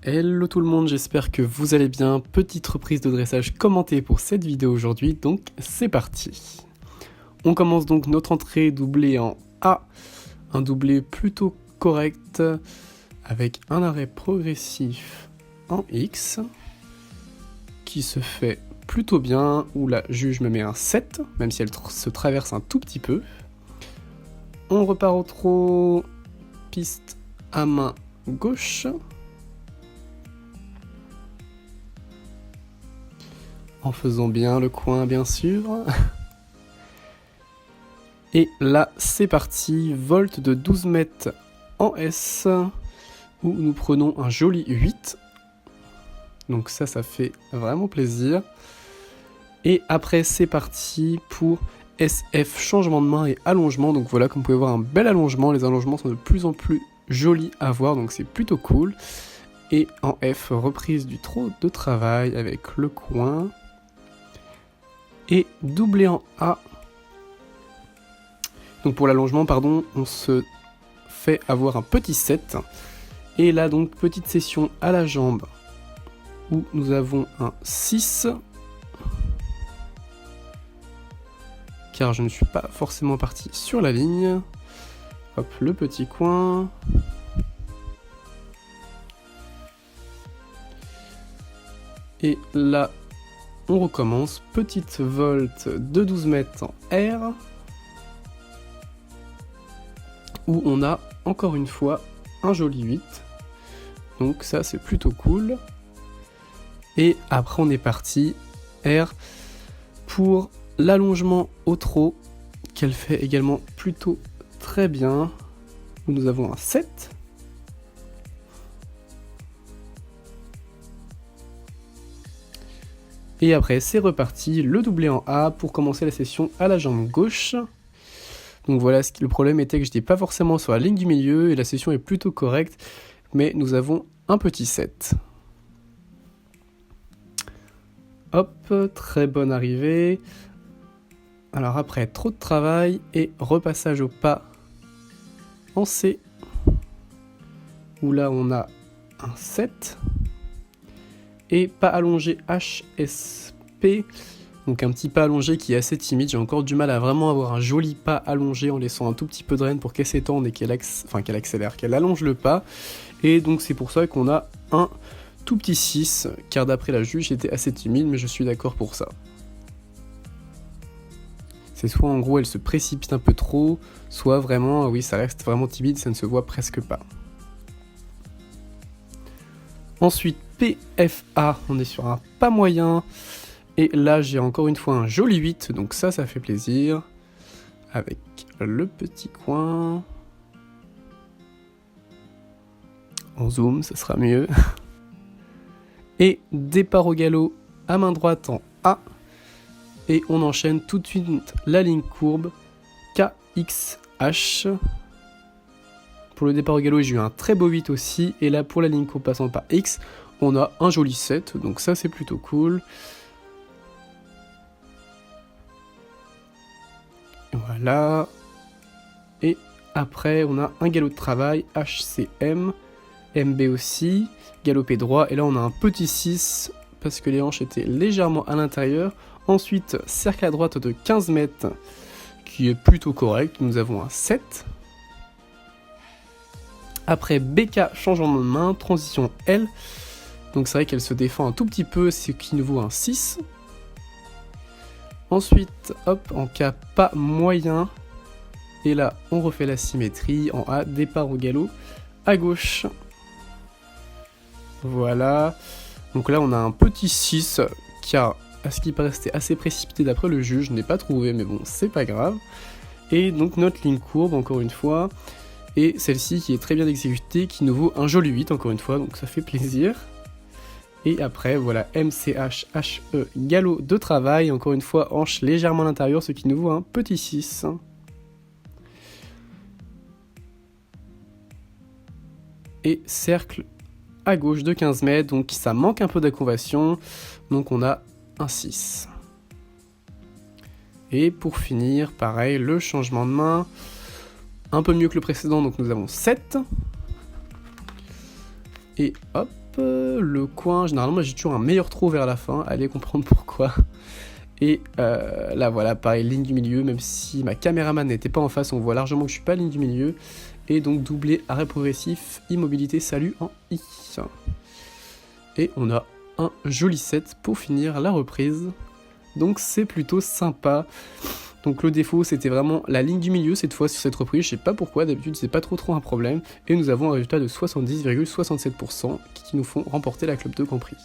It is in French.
Hello tout le monde, j'espère que vous allez bien. Petite reprise de dressage commentée pour cette vidéo aujourd'hui, donc c'est parti. On commence donc notre entrée doublée en A, un doublé plutôt correct avec un arrêt progressif en X qui se fait plutôt bien, où la juge me met un 7, même si elle se traverse un tout petit peu. On repart au trot, piste à main gauche. En faisant bien le coin, bien sûr. Et là, c'est parti, volte de 12 mètres en S, où nous prenons un joli 8. Donc ça fait vraiment plaisir. Et après, c'est parti pour SF, changement de main et allongement. Donc voilà, comme vous pouvez voir, un bel allongement. Les allongements sont de plus en plus jolis à voir, donc c'est plutôt cool. Et en F, reprise du trot de travail avec le coin. Et doublé en A. Donc pour l'allongement, pardon, on se fait avoir un petit 7. Et là donc, petite session à la jambe, où nous avons un 6. Car je ne suis pas forcément parti sur la ligne. Hop, le petit coin. Et là, on recommence, petite volte de 12 mètres en R, où on a encore une fois un joli 8, donc ça c'est plutôt cool. Et après on est parti, R, pour l'allongement au trot, qu'elle fait également plutôt très bien, où nous avons un 7. Et après, c'est reparti, le doublé en A pour commencer la session à la jambe gauche. Donc voilà, le problème était que je n'étais pas forcément sur la ligne du milieu et la session est plutôt correcte, mais nous avons un petit 7. Hop, très bonne arrivée. Alors après, trop de travail et repassage au pas en C, où là on a un 7. Et pas allongé HSP, donc un petit pas allongé qui est assez timide. J'ai encore du mal à vraiment avoir un joli pas allongé en laissant un tout petit peu de reine pour qu'elle s'étende et qu'elle accélère, qu'elle allonge le pas. Et donc c'est pour ça qu'on a un tout petit 6, car d'après la juge j'étais assez timide, mais je suis d'accord pour ça. C'est soit en gros elle se précipite un peu trop, soit vraiment, oui, ça reste vraiment timide, ça ne se voit presque pas. Ensuite, PFA, on est sur un pas moyen. Et là, j'ai encore une fois un joli 8, donc ça fait plaisir. Avec le petit coin. En zoom, ça sera mieux. Et départ au galop à main droite en A. Et on enchaîne tout de suite la ligne courbe KXH. Pour le départ au galop, j'ai eu un très beau 8 aussi. Et là, pour la ligne courbe passant par X, on a un joli 7. Donc ça, c'est plutôt cool. Voilà. Et après, on a un galop de travail, HCM, MB aussi, galopé droit. Et là, on a un petit 6 parce que les hanches étaient légèrement à l'intérieur. Ensuite, cercle à droite de 15 mètres qui est plutôt correct. Nous avons un 7. Après BK, changement de main, transition L. Donc c'est vrai qu'elle se défend un tout petit peu, ce qui nous vaut un 6. Ensuite, hop, en K, pas moyen. Et là, on refait la symétrie. En A, départ au galop à gauche. Voilà. Donc là, on a un petit 6 qui a, à ce qui paraît, c'était assez précipité d'après le juge. Je n'ai pas trouvé, mais bon, c'est pas grave. Et donc notre ligne courbe, encore une fois. Et celle-ci qui est très bien exécutée, qui nous vaut un joli 8 encore une fois, donc ça fait plaisir. Et après, voilà, MCH, HE, galop de travail, encore une fois, hanche légèrement à l'intérieur, ce qui nous vaut un petit 6. Et cercle à gauche de 15 mètres, donc ça manque un peu d'acrobatie, donc on a un 6. Et pour finir, pareil, le changement de main. Un peu mieux que le précédent, donc nous avons 7. Et hop, le coin, généralement j'ai toujours un meilleur trou vers la fin, allez comprendre pourquoi. Et là voilà, pareil, ligne du milieu, même si ma caméraman n'était pas en face, on voit largement que je suis pas ligne du milieu. Et donc doublé, arrêt progressif, immobilité, salut en I. Et on a un joli set pour finir la reprise. Donc c'est plutôt sympa. Donc le défaut c'était vraiment la ligne du milieu cette fois sur cette reprise, je sais pas pourquoi, d'habitude c'est pas trop un problème. Et nous avons un résultat de 70,67% qui nous font remporter la Club 2 Grand Prix.